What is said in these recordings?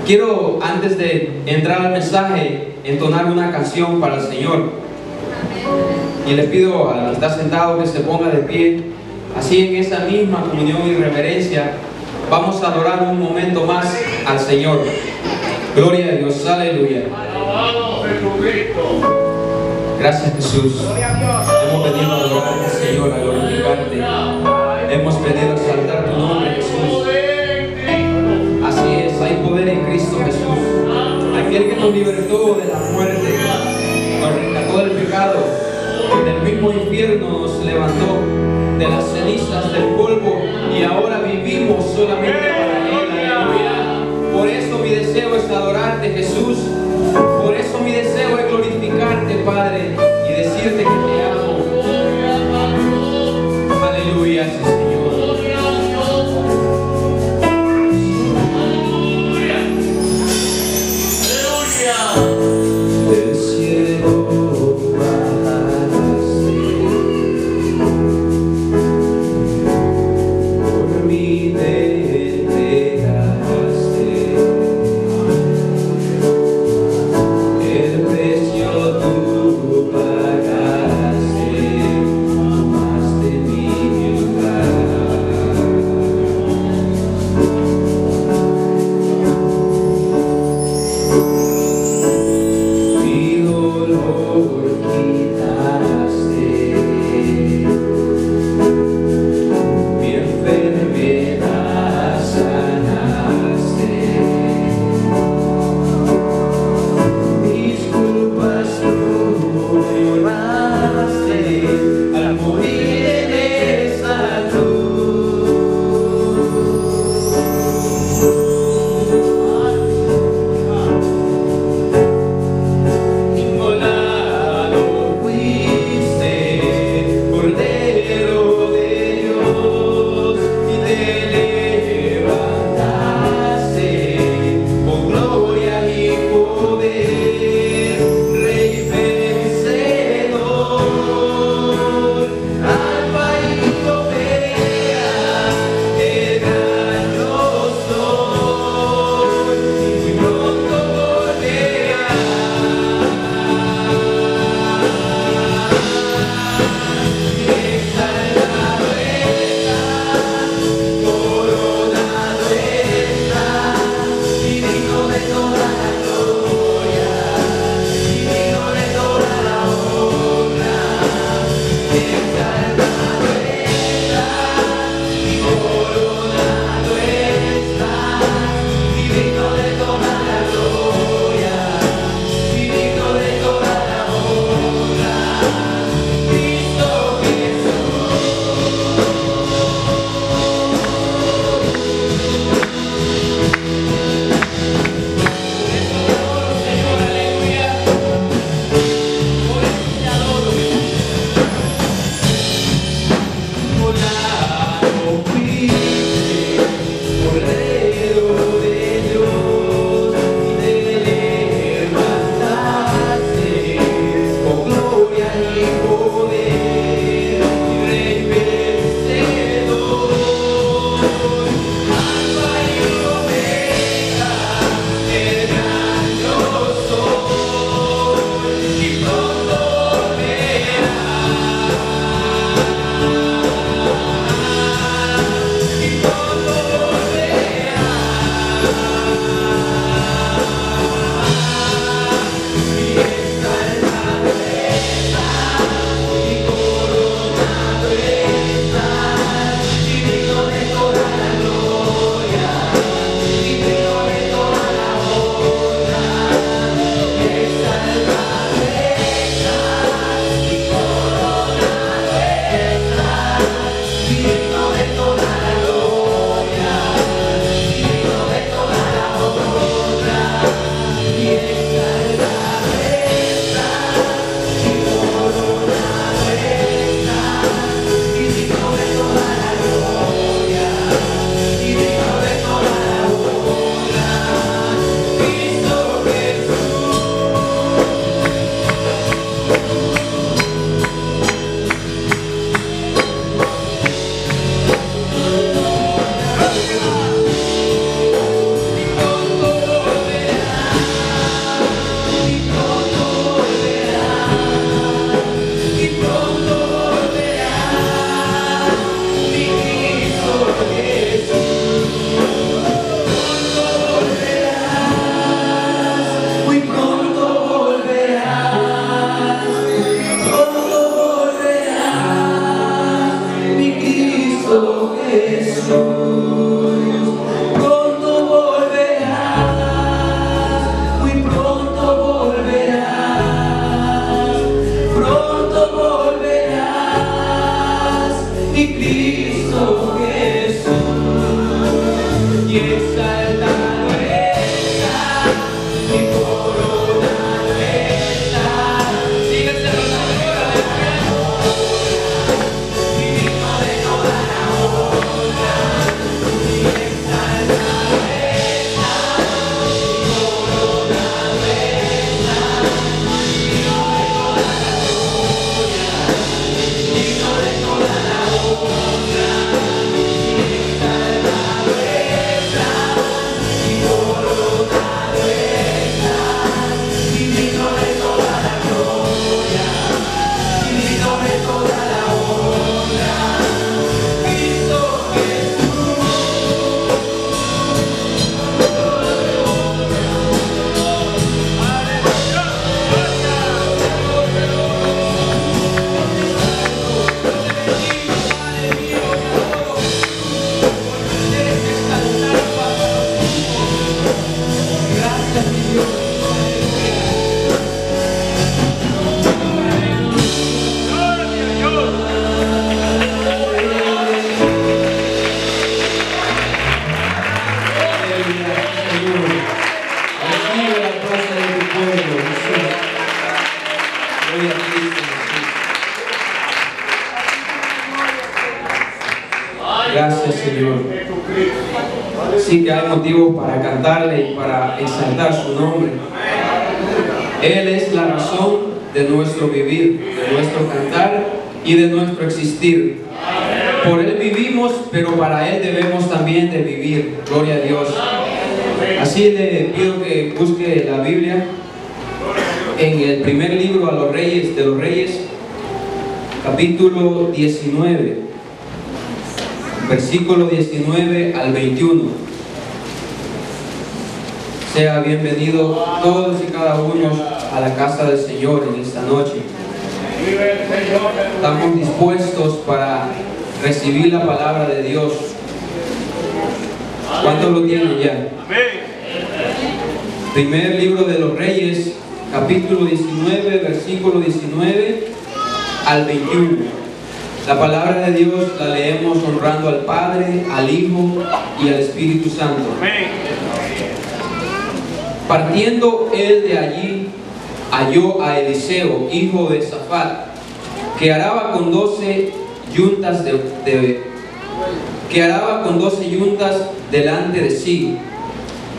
Quiero, antes de entrar al mensaje, entonar una canción para el Señor. Y le pido al que está sentado que se ponga de pie. Así, en esa misma comunión y reverencia, vamos a adorar un momento más al Señor. Gloria a Dios, aleluya. Gracias, Jesús. Hemos venido a adorarte, Señor, a glorificarte. Hemos venido a exaltar tu nombre, Jesús. Así es, hay poder en Cristo Jesús. Aquel que nos libertó de la muerte, nos rescató del pecado, y del mismo infierno nos levantó de las cenizas del polvo, y ahora vivimos solamente para Él. Aleluya. Por eso mi deseo es adorarte, Jesús. Por eso mi deseo es glorificarte, Padre, y decirte que te amo. Aleluya, sí, Señor. Del cielo bajaste, por mí te entregaste, el precio tú pagaste. Gracias, Señor. Sí que hay motivo para cantarle y para exaltar su nombre. Él es la razón de nuestro vivir, de nuestro cantar y de nuestro existir. Por Él vivimos, pero para Él debemos también de vivir. Gloria a Dios. Así le pido que busque la Biblia en el primer libro a los Reyes, de los Reyes, capítulo 19, versículo 19 al 21. Sea bienvenido todos y cada uno a la casa del Señor en esta noche. Estamos dispuestos para recibir la palabra de Dios. ¿Cuántos lo tienen ya? Primer libro de los Reyes, capítulo 19, versículo 19 al 21. La palabra de Dios la leemos honrando al Padre, al Hijo y al Espíritu Santo. Partiendo él de allí, halló a Eliseo, hijo de Safat, que araba con 12 yuntas delante de sí,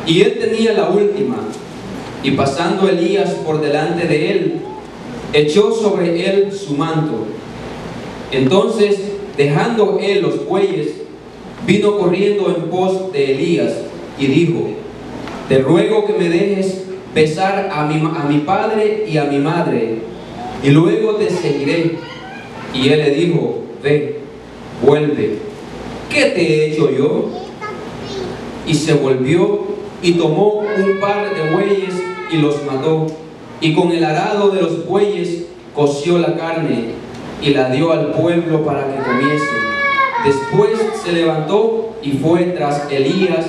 y él tenía la última. Y pasando Elías por delante de él, echó sobre él su manto. Entonces, dejando él los bueyes, vino corriendo en pos de Elías y dijo: te ruego que me dejes besar a mi padre y a mi madre, y luego te seguiré. Y él le dijo: ve, vuelve, ¿qué te he hecho yo? Y se volvió y tomó un par de bueyes y los mató, y con el arado de los bueyes coció la carne y la dio al pueblo para que comiese. Después se levantó y fue tras Elías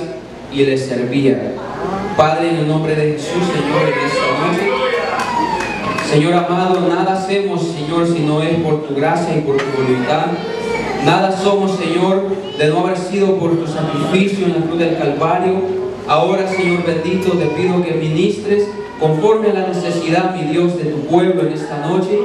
y le servía. Padre, en el nombre de Jesús, Señor, en esta noche, Señor amado, nada hacemos, Señor, si no es por tu gracia y por tu voluntad. Nada somos, Señor, de no haber sido por tu sacrificio en la cruz del Calvario. Ahora, Señor bendito, te pido que ministres conforme a la necesidad, mi Dios, de tu pueblo en esta noche.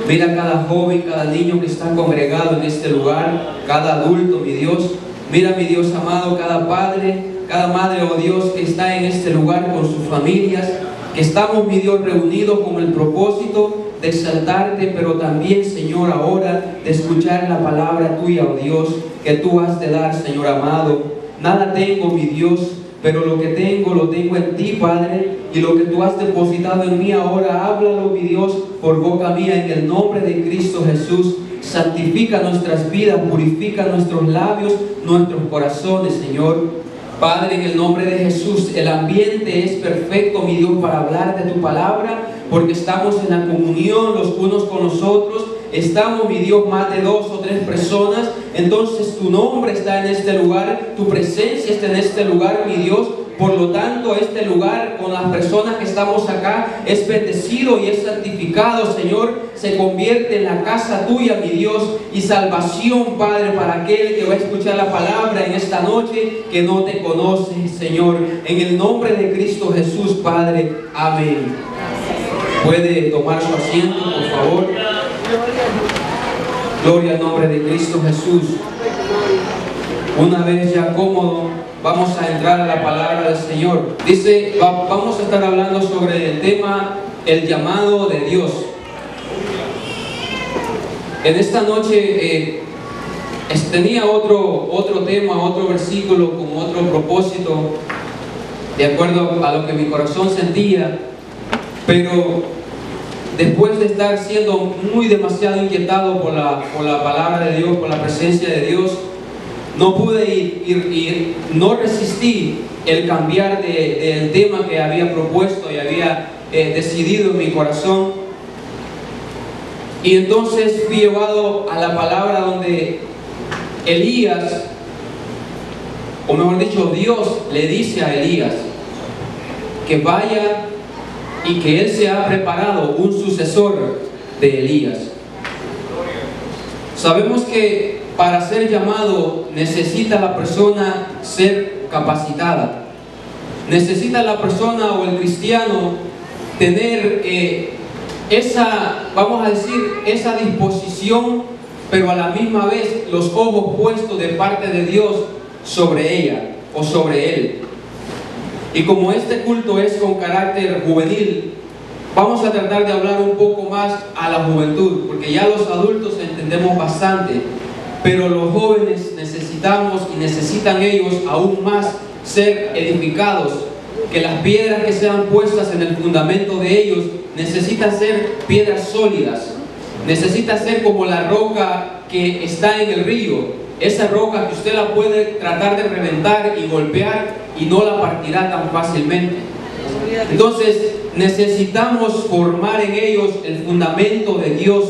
Mira cada joven, cada niño que está congregado en este lugar, cada adulto, mi Dios. Mira, mi Dios amado, cada padre, cada madre, oh Dios, que está en este lugar con sus familias, que estamos, mi Dios, reunidos con el propósito de exaltarte, pero también, Señor, ahora de escuchar la palabra tuya, oh Dios, que tú has de dar, Señor amado. Nada tengo, mi Dios, pero lo que tengo, lo tengo en ti, Padre, y lo que tú has depositado en mí ahora, háblalo, mi Dios, por boca mía, en el nombre de Cristo Jesús. Santifica nuestras vidas, purifica nuestros labios, nuestros corazones, Señor. Padre, en el nombre de Jesús, el ambiente es perfecto, mi Dios, para hablar de tu palabra, porque estamos en la comunión los unos con los otros. Estamos, mi Dios, más de 2 o 3 personas. Entonces tu nombre está en este lugar, tu presencia está en este lugar, mi Dios. Por lo tanto, este lugar, con las personas que estamos acá, es bendecido y es santificado, Señor. Se convierte en la casa tuya, mi Dios, y salvación, Padre, para aquel que va a escuchar la palabra en esta noche, que no te conoce, Señor. En el nombre de Cristo Jesús, Padre. Amén. Puede tomar su asiento, por favor. Gloria al nombre de Cristo Jesús. Una vez ya cómodo, vamos a entrar a la palabra del Señor. Dice, vamos a estar hablando sobre el tema, el llamado de Dios. En esta noche tenía otro tema, otro versículo con otro propósito, de acuerdo a lo que mi corazón sentía, pero después de estar siendo demasiado inquietado por la palabra de Dios, por la presencia de Dios, no pude no resistí el cambiar del tema que había propuesto y había decidido en mi corazón. Y entonces fui llevado a la palabra donde Elías, o mejor dicho, Dios le dice a Elías que vaya y que él se ha preparado un sucesor de Elías. Sabemos que para ser llamado necesita la persona ser capacitada. Necesita la persona o el cristiano tener esa, vamos a decir, esa disposición pero a la misma vez los ojos puestos de parte de Dios sobre ella o sobre él. Y como este culto es con carácter juvenil, vamos a tratar de hablar un poco más a la juventud, porque ya los adultos entendemos bastante, pero los jóvenes necesitamos y necesitan ellos aún más ser edificados, que las piedras que sean puestas en el fundamento de ellos necesitan ser piedras sólidas, necesita ser como la roca que está en el río, esa roca que usted la puede tratar de reventar y golpear y no la partirá tan fácilmente. Entonces necesitamos formar en ellos el fundamento de Dios.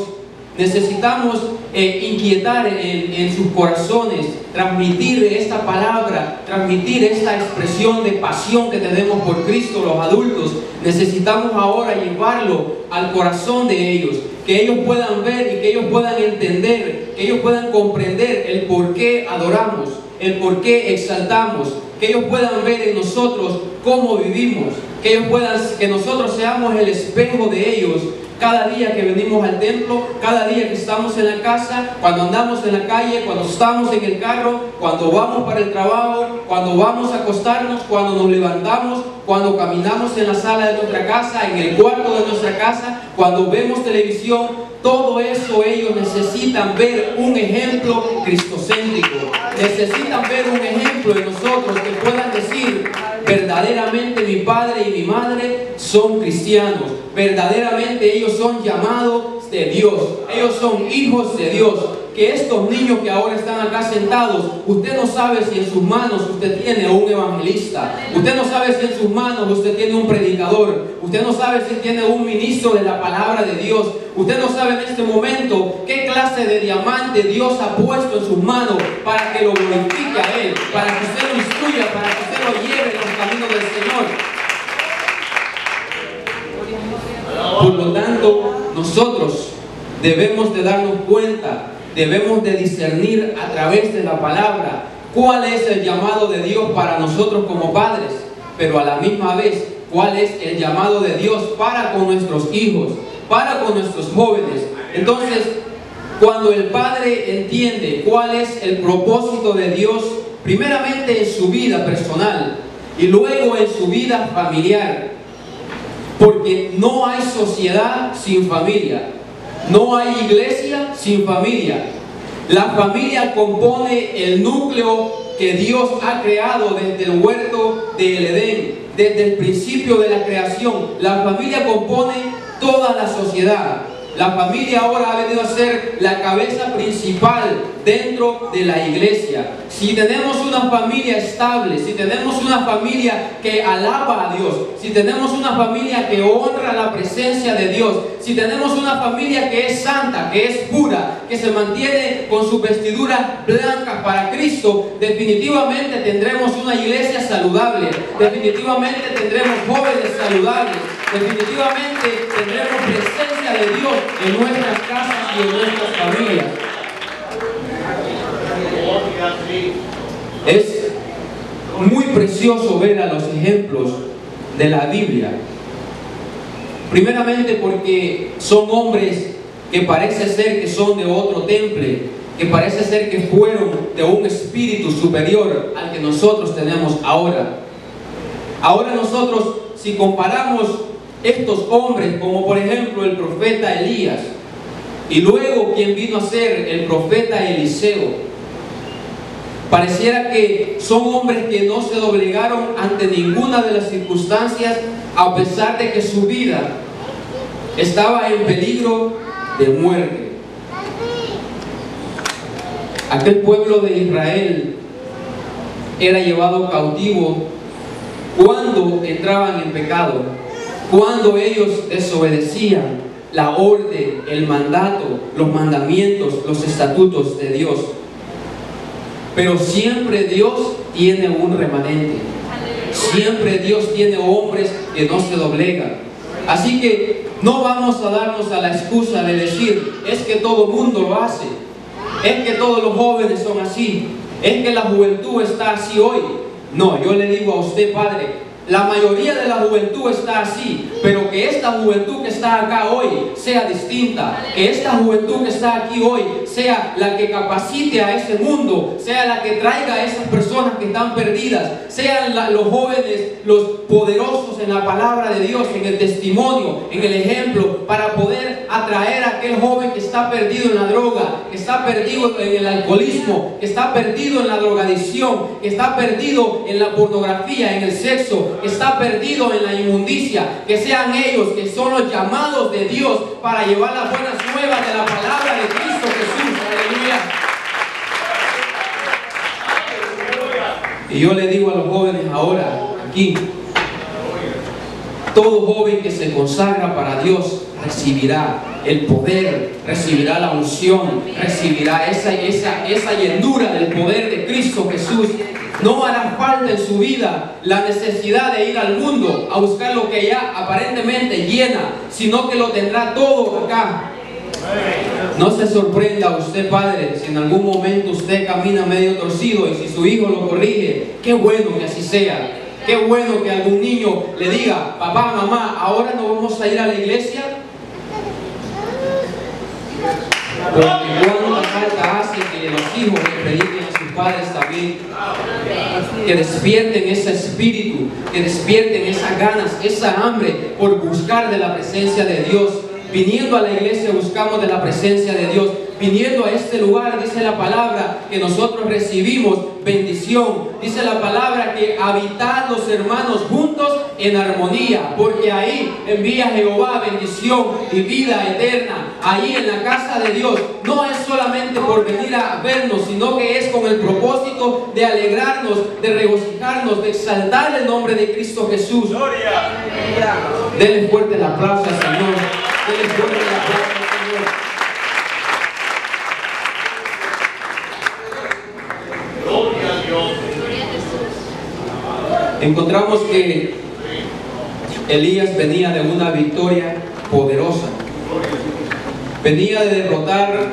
Necesitamos inquietar en sus corazones, transmitir esta palabra, transmitir esta expresión de pasión que tenemos por Cristo los adultos. Necesitamos ahora llevarlo al corazón de ellos, que ellos puedan ver y que ellos puedan entender, que ellos puedan comprender el por qué adoramos, el por qué exaltamos, que ellos puedan ver en nosotros cómo vivimos, que nosotros seamos el espejo de ellos. Cada día que venimos al templo, cada día que estamos en la casa, cuando andamos en la calle, cuando estamos en el carro, cuando vamos para el trabajo, cuando vamos a acostarnos, cuando nos levantamos, cuando caminamos en la sala de nuestra casa, en el cuarto de nuestra casa, cuando vemos televisión, todo eso ellos necesitan ver un ejemplo cristocéntrico. Necesitan ver un ejemplo de nosotros que puedan decir: verdaderamente mi padre y mi madre son cristianos, verdaderamente ellos son llamados de Dios, ellos son hijos de Dios. Que estos niños que ahora están acá sentados, usted no sabe si en sus manos usted tiene un evangelista, usted no sabe si en sus manos usted tiene un predicador, usted no sabe si tiene un ministro de la palabra de Dios, usted no sabe en este momento qué clase de diamante Dios ha puesto en sus manos para que lo glorifique a Él, para que usted lo instruya, para que usted lo lleve en los caminos del Señor. Por lo tanto, nosotros debemos de darnos cuenta, debemos de discernir a través de la palabra cuál es el llamado de Dios para nosotros como padres, pero a la misma vez cuál es el llamado de Dios para con nuestros hijos, para con nuestros jóvenes. Entonces, cuando el padre entiende cuál es el propósito de Dios, primeramente en su vida personal y luego en su vida familiar, porque no hay sociedad sin familia, no hay iglesia sin familia. La familia compone el núcleo que Dios ha creado desde el huerto del Edén, desde el principio de la creación. La familia compone toda la sociedad. La familia ahora ha venido a ser la cabeza principal dentro de la iglesia. Si tenemos una familia estable, si tenemos una familia que alaba a Dios, si tenemos una familia que honra la presencia de Dios, si tenemos una familia que es santa, que es pura, que se mantiene con sus vestiduras blancas para Cristo, definitivamente tendremos una iglesia saludable, definitivamente tendremos jóvenes saludables, definitivamente tendremos presencia de Dios en nuestras casas y en nuestras familias. Es muy precioso ver a los ejemplos de la Biblia. Primeramente porque son hombres que parece ser que son de otro temple, que parece ser que fueron de un espíritu superior al que nosotros tenemos ahora. Ahora nosotros, si comparamos estos hombres, como por ejemplo el profeta Elías, y luego quien vino a ser el profeta Eliseo, pareciera que son hombres que no se doblegaron ante ninguna de las circunstancias, a pesar de que su vida estaba en peligro de muerte. Aquel pueblo de Israel era llevado cautivo cuando entraban en pecado, cuando ellos desobedecían la orden, el mandato, los mandamientos, los estatutos de Dios. Pero siempre Dios tiene un remanente. Siempre Dios tiene hombres que no se doblegan. Así que no vamos a darnos a la excusa de decir: es que todo mundo lo hace, es que todos los jóvenes son así, es que la juventud está así hoy. No, yo le digo a usted, padre, La mayoría de la juventud está así, pero que esta juventud que está acá hoy sea distinta, que esta juventud que está aquí hoy sea la que capacite a ese mundo, sea la que traiga a esas personas que están perdidas, sean los jóvenes, los poderosos en la palabra de Dios, en el testimonio, en el ejemplo, para poder atraer a aquel joven que está perdido en la droga, que está perdido en el alcoholismo, que está perdido en la drogadicción, que está perdido en la pornografía, en el sexo, que está perdido en la inmundicia. Que sean ellos que son los llamados de Dios para llevar las buenas nuevas de la palabra de Cristo Jesús. Aleluya. Y yo le digo a los jóvenes ahora, aquí, todo joven que se consagra para Dios recibirá el poder, recibirá la unción, recibirá esa llenura del poder de Cristo Jesús. No hará falta en su vida la necesidad de ir al mundo a buscar lo que ya aparentemente llena, sino que lo tendrá todo acá. No se sorprenda usted, padre, si en algún momento usted camina medio torcido y si su hijo lo corrige. Qué bueno que así sea. Qué bueno que algún niño le diga: papá, mamá, ahora no vamos a ir a la iglesia. Porque cuánta falta hace que los hijos le prediquen a sus padres también, que despierten ese espíritu, que despierten esas ganas, esa hambre por buscar de la presencia de Dios. Viniendo a la iglesia buscamos de la presencia de Dios. Viniendo a este lugar, dice la palabra, que nosotros recibimos bendición. Dice la palabra que habitad los hermanos juntos en armonía, porque ahí envía Jehová bendición y vida eterna. Ahí en la casa de Dios no es solamente por venir a vernos, sino que es con el propósito de alegrarnos, de regocijarnos, de exaltar el nombre de Cristo Jesús. Denle fuerte el aplauso al Señor. Denle fuerte el aplauso al Señor. Encontramos que Elías venía de una victoria poderosa. Venía de derrotar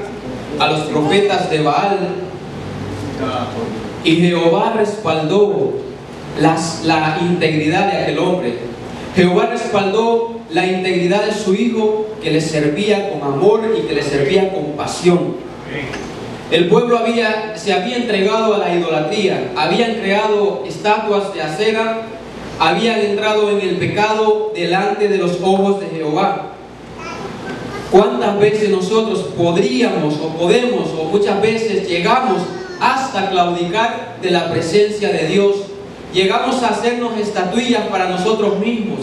a los profetas de Baal. Y Jehová respaldó la integridad de aquel hombre. Jehová respaldó la integridad de su hijo, que le servía con amor y que le servía con pasión. El pueblo se había entregado a la idolatría, habían creado estatuas de acera, habían entrado en el pecado delante de los ojos de Jehová. ¿Cuántas veces nosotros podríamos o podemos o muchas veces llegamos hasta claudicar de la presencia de Dios? Llegamos a hacernos estatuillas para nosotros mismos.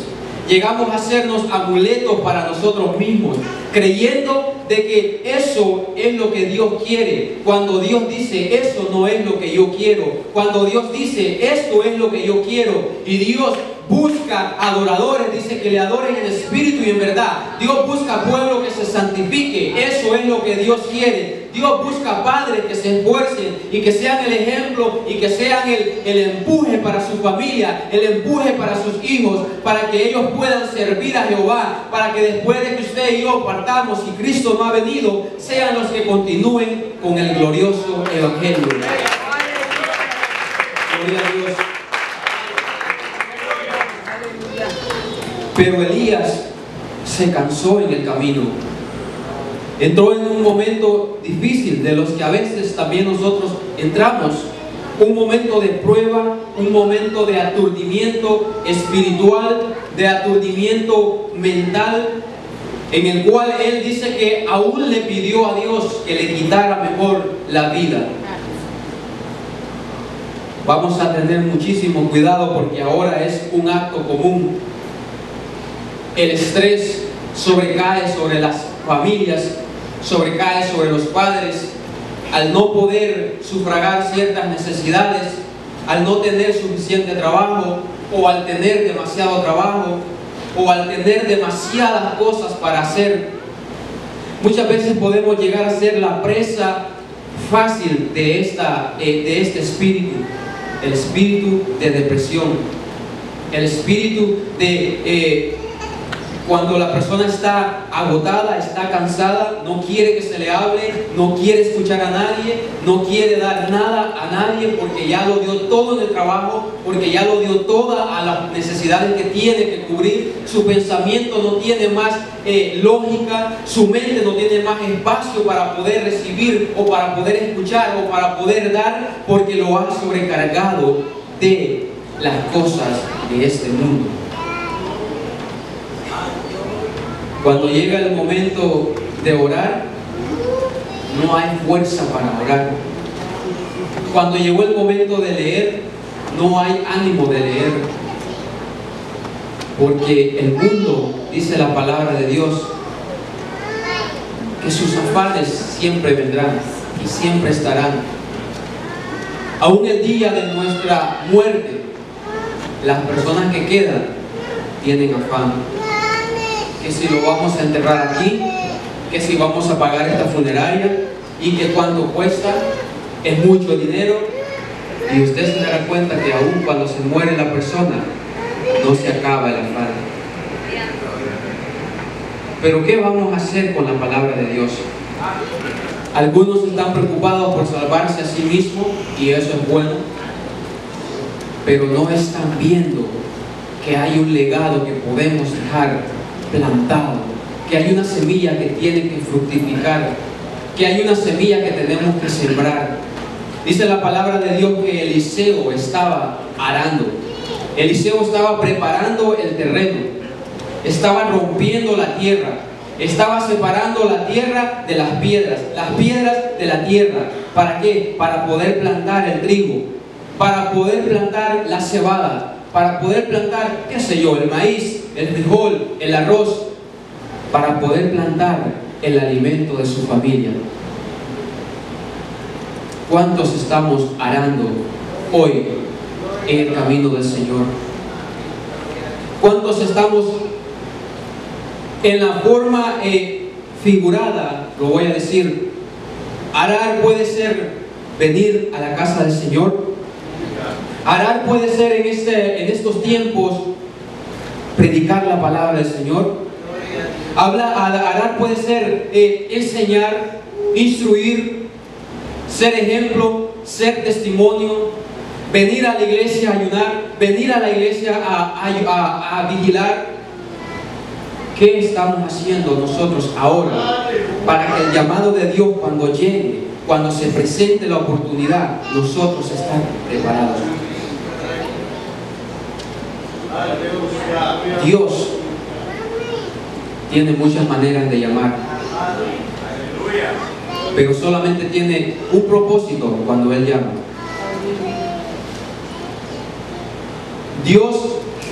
Llegamos a hacernos amuletos para nosotros mismos, creyendo de que eso es lo que Dios quiere, cuando Dios dice: eso no es lo que yo quiero. Cuando Dios dice: esto es lo que yo quiero. Y Dios busca adoradores, dice que le adoren en espíritu y en verdad. Dios busca pueblo que se santifique. Eso es lo que Dios quiere. Dios busca padres que se esfuercen y que sean el ejemplo y que sean el empuje para su familia, el empuje para sus hijos, para que ellos puedan servir a Jehová, para que después de que usted y yo partamos y Cristo no ha venido, sean los que continúen con el glorioso evangelio. Gloria a Dios. Pero Elías se cansó en el camino. Entró en un momento difícil, de los que a veces también nosotros entramos. Un momento de prueba, un momento de aturdimiento espiritual, de aturdimiento mental, en el cual él dice que aún le pidió a Dios que le quitara mejor la vida. Vamos a tener muchísimo cuidado, porque ahora es un acto común. El estrés sobrecae sobre las familias, sobrecae sobre los padres, al no poder sufragar ciertas necesidades, al no tener suficiente trabajo, o al tener demasiado trabajo, o al tener demasiadas cosas para hacer. Muchas veces podemos llegar a ser la presa fácil de este espíritu, el espíritu de depresión, el espíritu de Cuando la persona está agotada, está cansada, no quiere que se le hable, no quiere escuchar a nadie, no quiere dar nada a nadie porque ya lo dio todo en el trabajo, porque ya lo dio toda a las necesidades que tiene que cubrir. Su pensamiento no tiene más lógica, su mente no tiene más espacio para poder recibir o para poder escuchar o para poder dar, porque lo ha sobrecargado de las cosas de este mundo. Cuando llega el momento de orar, no hay fuerza para orar. Cuando llegó el momento de leer, no hay ánimo de leer. Porque el mundo, dice la palabra de Dios, que sus afanes siempre vendrán y siempre estarán. Aún el día de nuestra muerte, las personas que quedan tienen afán. Que si lo vamos a enterrar aquí, que si vamos a pagar esta funeraria y que cuánto cuesta, es mucho dinero. Y usted se dará cuenta que aún cuando se muere la persona, no se acaba el afán. Pero ¿qué vamos a hacer con la palabra de Dios? Algunos están preocupados por salvarse a sí mismos y eso es bueno, pero no están viendo que hay un legado que podemos dejar plantado, que hay una semilla que tiene que fructificar, que hay una semilla que tenemos que sembrar. Dice la palabra de Dios que Eliseo estaba arando, Eliseo estaba preparando el terreno, estaba rompiendo la tierra, estaba separando la tierra de las piedras de la tierra. ¿Para qué? Para poder plantar el trigo, para poder plantar la cebada, para poder plantar, qué sé yo, el maíz, el frijol, el arroz, para poder plantar el alimento de su familia. ¿Cuántos estamos arando hoy en el camino del Señor? ¿Cuántos estamos en la forma figurada? Lo voy a decir. Arar puede ser venir a la casa del Señor. Arar puede ser en estos tiempos predicar la palabra del Señor. Arar puede ser enseñar, instruir, ser ejemplo, ser testimonio, venir a la iglesia a ayunar, venir a la iglesia a vigilar. ¿Qué estamos haciendo nosotros ahora para que el llamado de Dios, cuando llegue, cuando se presente la oportunidad, nosotros estar preparados? Dios tiene muchas maneras de llamar, pero solamente tiene un propósito cuando Él llama. Dios,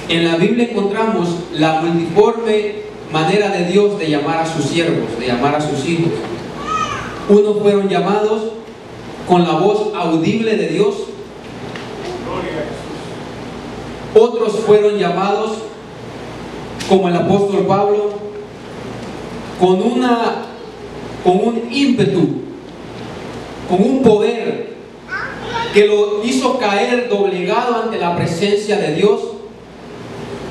en la Biblia encontramos la multiforme manera de Dios de llamar a sus siervos, de llamar a sus hijos. Unos fueron llamados con la voz audible de Dios. Otros fueron llamados, como el apóstol Pablo, con un ímpetu, con un poder que lo hizo caer doblegado ante la presencia de Dios.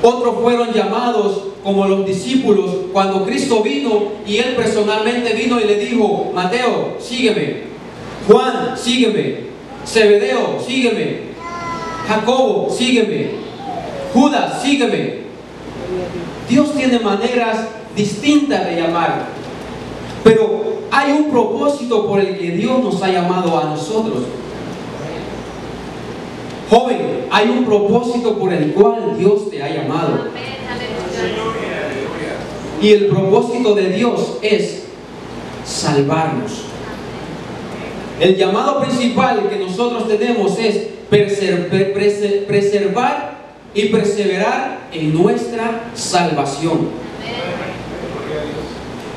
Otros fueron llamados como los discípulos cuando Cristo vino y Él personalmente vino y le dijo: Mateo, sígueme; Juan, sígueme; Zebedeo, sígueme; Jacobo, sígueme; Judas, sígueme. Dios tiene maneras distintas de llamar, pero hay un propósito por el que Dios nos ha llamado a nosotros. Joven, hay un propósito por el cual Dios te ha llamado. Y el propósito de Dios es salvarnos. El llamado principal que nosotros tenemos es preservar y perseverar en nuestra salvación.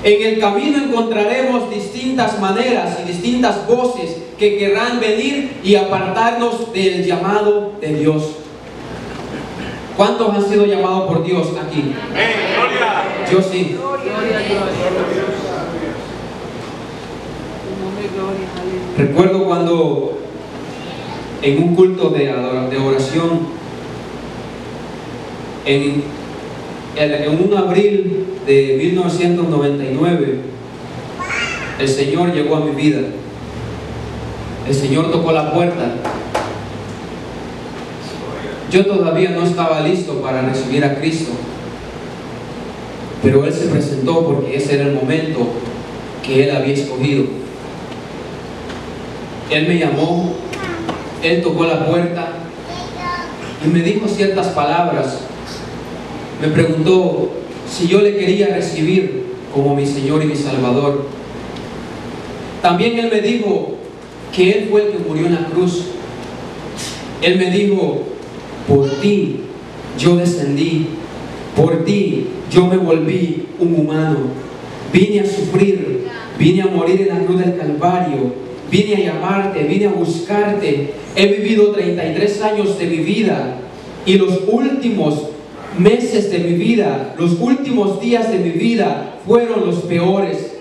En el camino encontraremos distintas maneras y distintas voces que querrán venir y apartarnos del llamado de Dios. ¿Cuántos han sido llamados por Dios aquí? Yo sí. Recuerdo cuando en un culto de oración en un abril de 1999, el Señor llegó a mi vida. El Señor tocó la puerta. Yo todavía no estaba listo para recibir a Cristo, pero Él se presentó porque ese era el momento que Él había escogido. Él me llamó, Él tocó la puerta y me dijo ciertas palabras. Me preguntó si yo le quería recibir como mi Señor y mi Salvador. También Él me dijo que Él fue el que murió en la cruz. Él me dijo: por ti yo descendí, por ti yo me volví un humano. Vine a sufrir, vine a morir en la cruz del Calvario, vine a llamarte, vine a buscarte. He vivido 33 años de mi vida, y los últimos meses de mi vida, los últimos días de mi vida fueron los peores,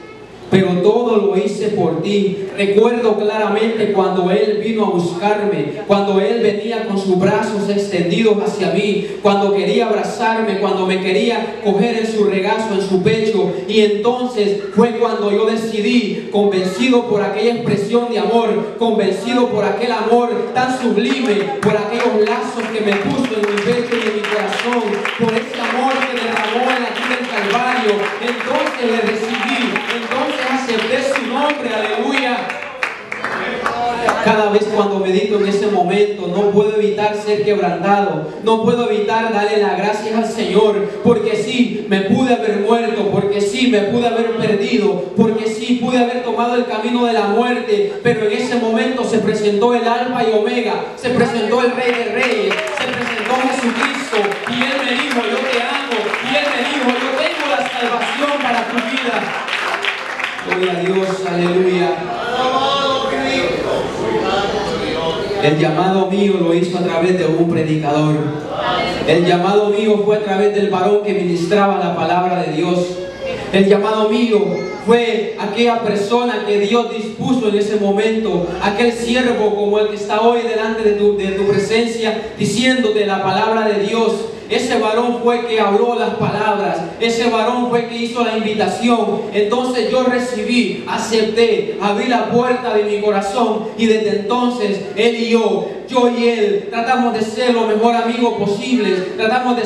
pero todo lo hice por ti. Recuerdo claramente cuando Él vino a buscarme, cuando Él venía con sus brazos extendidos hacia mí, cuando quería abrazarme, cuando me quería coger en su regazo, en su pecho. Y entonces fue cuando yo decidí, convencido por aquella expresión de amor, convencido por aquel amor tan sublime, por aquellos lazos que me puso en mi pecho y en mi corazón, por ese amor que derramó en la cruz del Calvario. Entonces le recibí, entonces acepté su nombre. Aleluya. Cada vez cuando medito en ese momento, no puedo evitar ser quebrantado, no puedo evitar darle las gracias al Señor, porque sí, me pude haber muerto, porque sí, me pude haber perdido, porque sí, pude haber tomado el camino de la muerte, pero en ese momento se presentó el Alfa y Omega, se presentó el Rey de Reyes, se presentó Jesucristo, y Él me dijo: yo te amo, y Él me dijo: yo tengo la salvación para tu vida. Gloria a Dios, aleluya. El llamado mío lo hizo a través de un predicador. El llamado mío fue a través del varón que ministraba la palabra de Dios. El llamado mío fue aquella persona que Dios dispuso en ese momento, aquel siervo como el que está hoy delante de tu presencia, diciéndote la palabra de Dios. Ese varón fue que habló las palabras, ese varón fue que hizo la invitación. Entonces yo recibí, acepté, abrí la puerta de mi corazón, y desde entonces Él y yo y Él tratamos de ser lo mejor amigos posibles. Yo trato de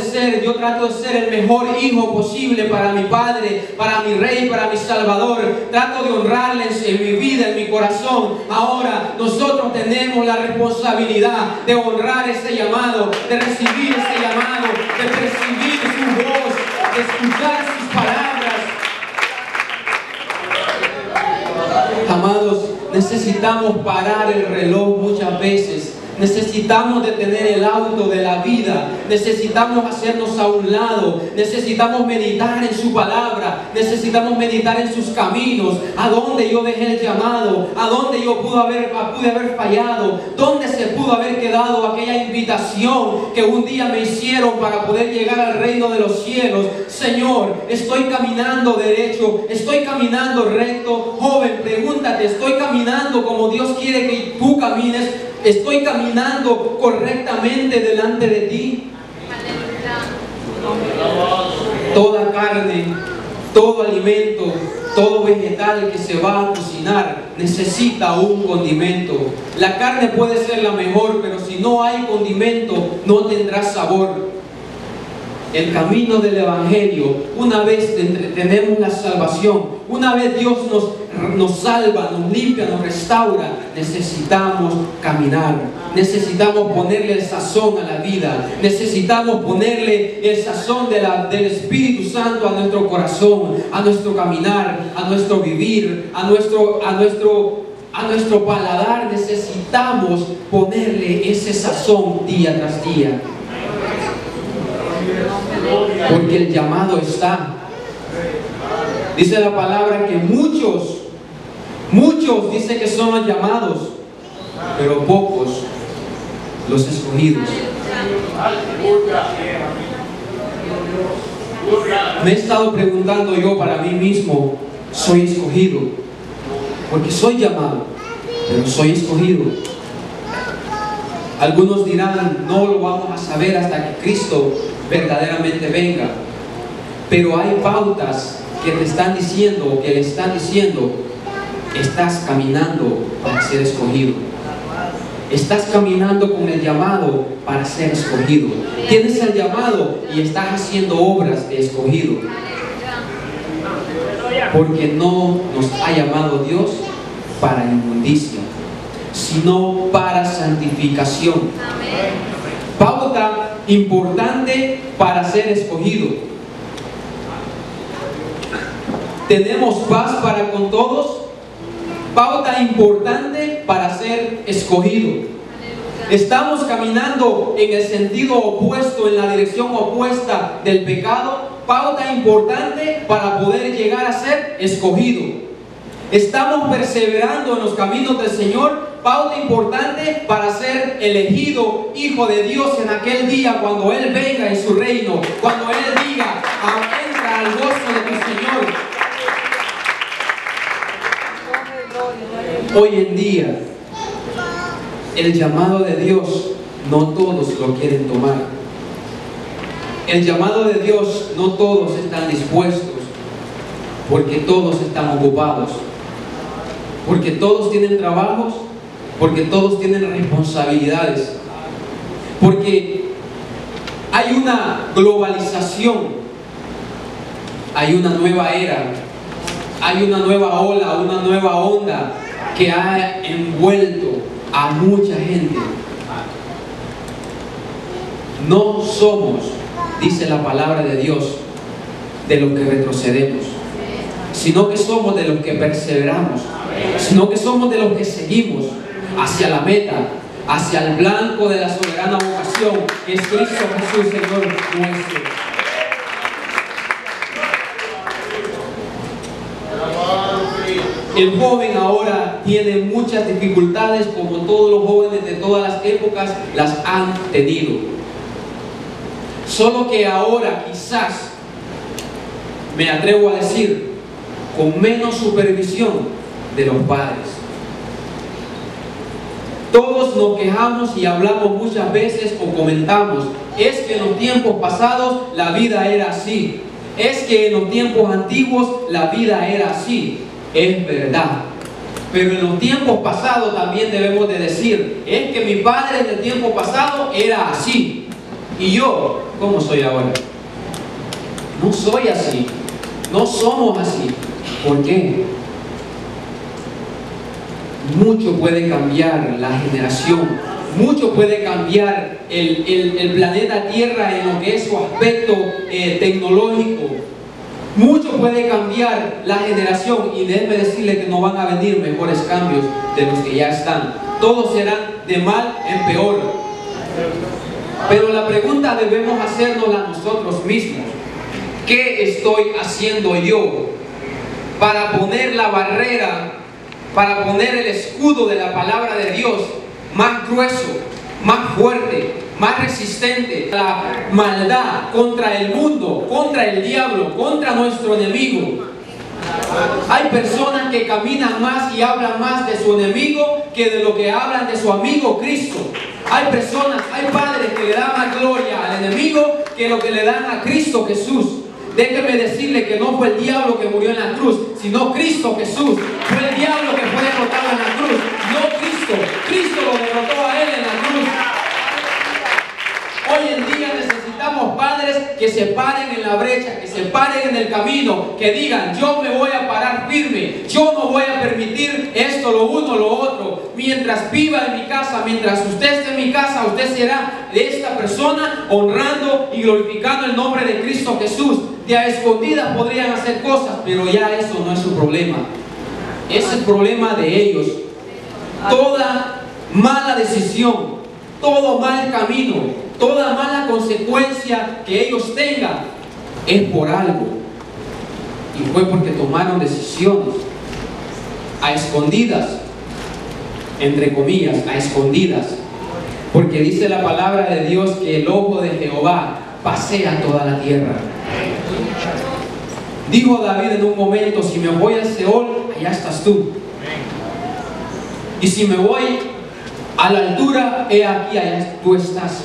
ser el mejor hijo posible para mi Padre, para mi Rey, para mi Salvador. Trato de honrarles en mi vida, en mi corazón. Ahora nosotros tenemos la responsabilidad de honrar ese llamado, de recibir ese llamado, de percibir su voz, de escuchar sus palabras. Amados, necesitamos parar el reloj muchas veces. Necesitamos detener el auto de la vida. Necesitamos hacernos a un lado. Necesitamos meditar en su palabra. Necesitamos meditar en sus caminos. ¿A dónde yo dejé el llamado? ¿A dónde yo pude haber fallado? ¿Dónde se pudo haber quedado aquella invitación que un día me hicieron para poder llegar al reino de los cielos? Señor, estoy caminando derecho, estoy caminando recto. Joven, pregúntate, ¿estoy caminando como Dios quiere que tú camines? ¿Estoy caminando correctamente delante de ti? Toda carne, todo alimento, todo vegetal que se va a cocinar necesita un condimento. La carne puede ser la mejor, pero si no hay condimento, no tendrá sabor. El camino del Evangelio, una vez tenemos la salvación, una vez Dios nos salva, nos limpia, nos restaura, necesitamos caminar, necesitamos ponerle el sazón a la vida, necesitamos ponerle el sazón del Espíritu Santo a nuestro corazón, a nuestro caminar, a nuestro vivir, a nuestro paladar. Necesitamos ponerle ese sazón día tras día. Porque el llamado está. Dice la palabra que muchos dice que son los llamados, pero pocos los escogidos. Me he estado preguntando yo para mí mismo: ¿soy escogido? Porque soy llamado, pero soy escogido. Algunos dirán: no lo vamos a saber hasta que Cristo verdaderamente venga. Pero hay pautas que te están diciendo, o que le están diciendo: estás caminando para ser escogido. Estás caminando con el llamado para ser escogido. Tienes el llamado y estás haciendo obras de escogido. Porque no nos ha llamado Dios para inmundicia, sino para santificación. Pauta importante para ser escogido. Tenemos paz para con todos. Pauta importante para ser escogido. Estamos caminando en el sentido opuesto, en la dirección opuesta del pecado. Pauta importante para poder llegar a ser escogido. Estamos perseverando en los caminos del Señor. Pauta importante para ser elegido hijo de Dios en aquel día, cuando Él venga en su reino, cuando Él diga: entra al gozo de tu Señor. Hoy en día, el llamado de Dios no todos lo quieren tomar. El llamado de Dios no todos están dispuestos, porque todos están ocupados, porque todos tienen trabajos, porque todos tienen responsabilidades, porque hay una globalización, hay una nueva era, hay una nueva ola, una nueva onda que ha envuelto a mucha gente. No somos, dice la palabra de Dios, de los que retrocedemos, sino que somos de los que perseveramos, sino que somos de los que seguimos hacia la meta, hacia el blanco de la soberana vocación, que es Cristo Jesús, Señor nuestro. El joven ahora tiene muchas dificultades, como todos los jóvenes de todas las épocas las han tenido. Solo que ahora quizás, me atrevo a decir, con menos supervisión de los padres. Todos nos quejamos y hablamos muchas veces o comentamos: es que en los tiempos pasados la vida era así, es que en los tiempos antiguos la vida era así. Es verdad, pero en los tiempos pasados también debemos de decir: es que mi padre en el tiempo pasado era así, y yo, ¿cómo soy ahora? No soy así, no somos así. ¿Por qué? Mucho puede cambiar la generación, mucho puede cambiar el planeta Tierra en lo que es su aspecto tecnológico. Mucho puede cambiar la generación, y déjenme decirle que no van a venir mejores cambios de los que ya están. Todos serán de mal en peor. Pero la pregunta debemos hacérnosla nosotros mismos: ¿qué estoy haciendo yo para poner la barrera, para poner el escudo de la palabra de Dios más grueso, más fuerte, más resistente a la maldad, contra el mundo, contra el diablo, contra nuestro enemigo? Hay personas que caminan más y hablan más de su enemigo que de lo que hablan de su amigo Cristo. Hay personas, hay padres que le dan más gloria al enemigo que lo que le dan a Cristo Jesús. Déjeme decirle que no fue el diablo que murió en la cruz, sino Cristo Jesús. Fue el diablo que fue derrotado en la cruz, no Cristo. Cristo lo derrotó a él en la cruz. Hoy en día necesitamos padres que se paren en la brecha, que se paren en el camino, que digan: yo me voy a parar firme, yo no voy a permitir esto, lo uno, lo otro. Mientras viva en mi casa, mientras usted esté en mi casa, usted será de esta persona honrando y glorificando el nombre de Cristo Jesús. De a escondidas podrían hacer cosas, pero ya eso no es su problema, es el problema de ellos. Toda mala decisión, todo mal camino, toda mala consecuencia que ellos tengan es por algo, y fue porque tomaron decisiones a escondidas, entre comillas, a escondidas, porque dice la palabra de Dios que el ojo de Jehová pasea toda la tierra. Dijo David en un momento: si me voy al Seol, allá estás tú, y si me voy a la altura, he aquí, allá tú estás.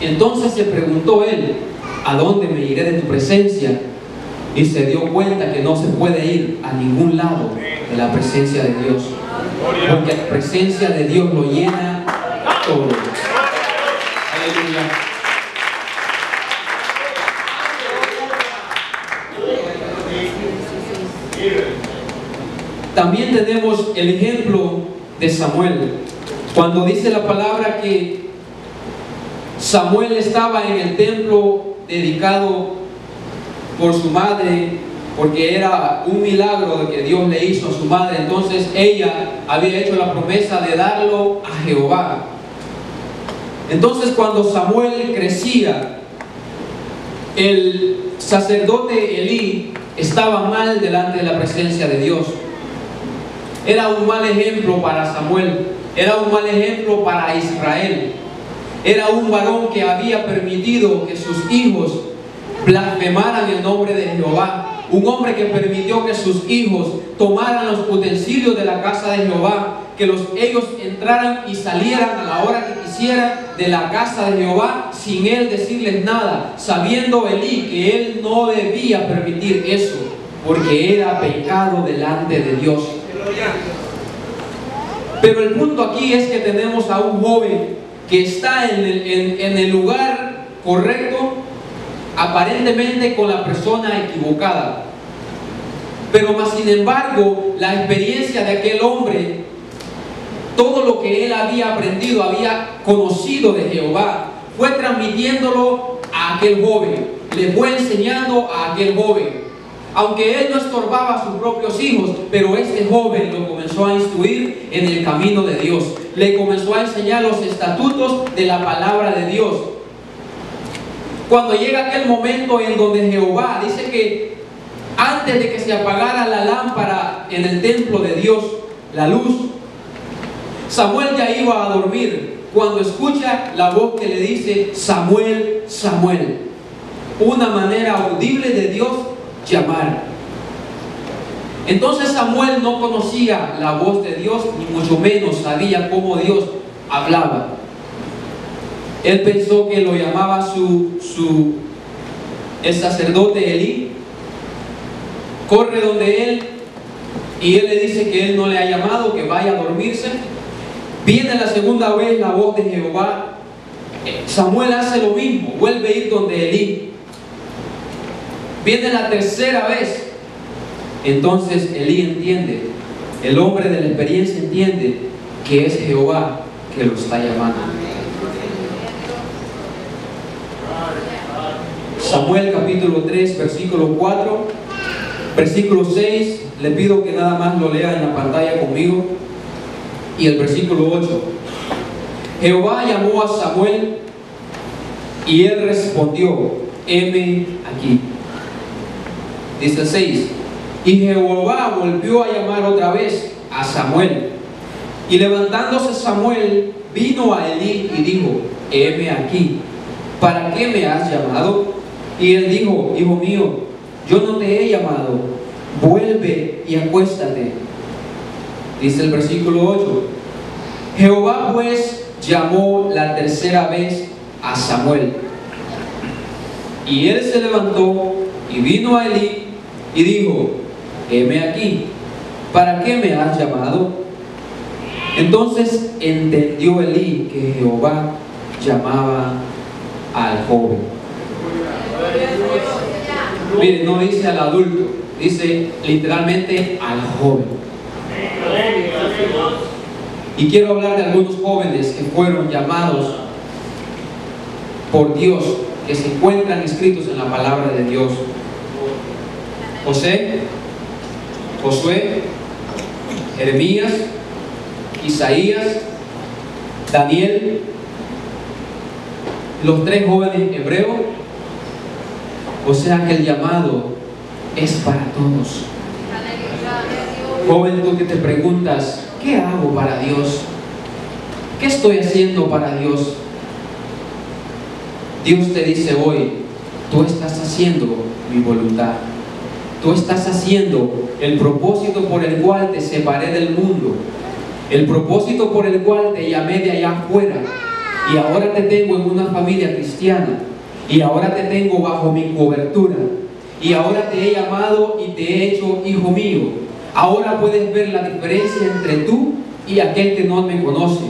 Entonces se preguntó él: ¿a dónde me iré de tu presencia? Y se dio cuenta que no se puede ir a ningún lado de la presencia de Dios, porque la presencia de Dios lo llena todo. Aleluya. También tenemos el ejemplo de Samuel, cuando dice la palabra que Samuel estaba en el templo dedicado por su madre, porque era un milagro que Dios le hizo a su madre. Entonces ella había hecho la promesa de darlo a Jehová. Entonces cuando Samuel crecía, el sacerdote Elí estaba mal delante de la presencia de Dios. Era un mal ejemplo para Samuel, era un mal ejemplo para Israel. Era un varón que había permitido que sus hijos blasfemaran el nombre de Jehová. Un hombre que permitió que sus hijos tomaran los utensilios de la casa de Jehová, que ellos entraran y salieran a la hora que quisieran de la casa de Jehová sin él decirles nada, sabiendo Elí que él no debía permitir eso, porque era pecado delante de Dios. Pero el punto aquí es que tenemos a un joven que está en el lugar correcto, aparentemente con la persona equivocada, pero más sin embargo la experiencia de aquel hombre, todo lo que él había aprendido, había conocido de Jehová, fue transmitiéndolo a aquel joven, le fue enseñando a aquel joven, aunque él no estorbaba a sus propios hijos, pero este joven lo comenzó a instruir en el camino de Dios, le comenzó a enseñar los estatutos de la palabra de Dios. Cuando llega aquel momento en donde Jehová dice que antes de que se apagara la lámpara en el templo de Dios, la luz, Samuel ya iba a dormir cuando escucha la voz que le dice: Samuel, Samuel. Una manera audible de Dios llamar. Entonces Samuel no conocía la voz de Dios, ni mucho menos sabía cómo Dios hablaba. Él pensó que lo llamaba el sacerdote Elí. Corre donde él y él le dice que él no le ha llamado, que vaya a dormirse. Viene la segunda vez la voz de Jehová. Samuel hace lo mismo, vuelve a ir donde Elí. Viene la tercera vez. Entonces Elí entiende, el hombre de la experiencia entiende que es Jehová que lo está llamando. Samuel capítulo 3, versículo 4, versículo 6, le pido que nada más lo lea en la pantalla conmigo, y el versículo 8. Jehová llamó a Samuel y él respondió: heme aquí. Dice el 6. Y Jehová volvió a llamar otra vez a Samuel, y levantándose Samuel vino a Elí y dijo: heme aquí, ¿para qué me has llamado? Y él dijo: hijo mío, yo no te he llamado, vuelve y acuéstate. Dice el versículo 8. Jehová pues llamó la tercera vez a Samuel, y él se levantó y vino a Elí y dijo: heme aquí, ¿para qué me has llamado? Entonces entendió Elí que Jehová llamaba al joven. Mire, no dice al adulto, dice literalmente al joven. Y quiero hablar de algunos jóvenes que fueron llamados por Dios, que se encuentran escritos en la palabra de Dios. José, Josué, Jeremías, Isaías, Daniel, los tres jóvenes hebreos. O sea que el llamado es para todos. Joven, tú que te preguntas: ¿qué hago para Dios? ¿Qué estoy haciendo para Dios? Dios te dice hoy: tú estás haciendo mi voluntad. Tú estás haciendo el propósito por el cual te separé del mundo, el propósito por el cual te llamé de allá afuera, y ahora te tengo en una familia cristiana. y ahora te tengo bajo mi cobertura, y ahora te he llamado y te he hecho hijo mío. Ahora puedes ver la diferencia entre tú y aquel que no me conoce.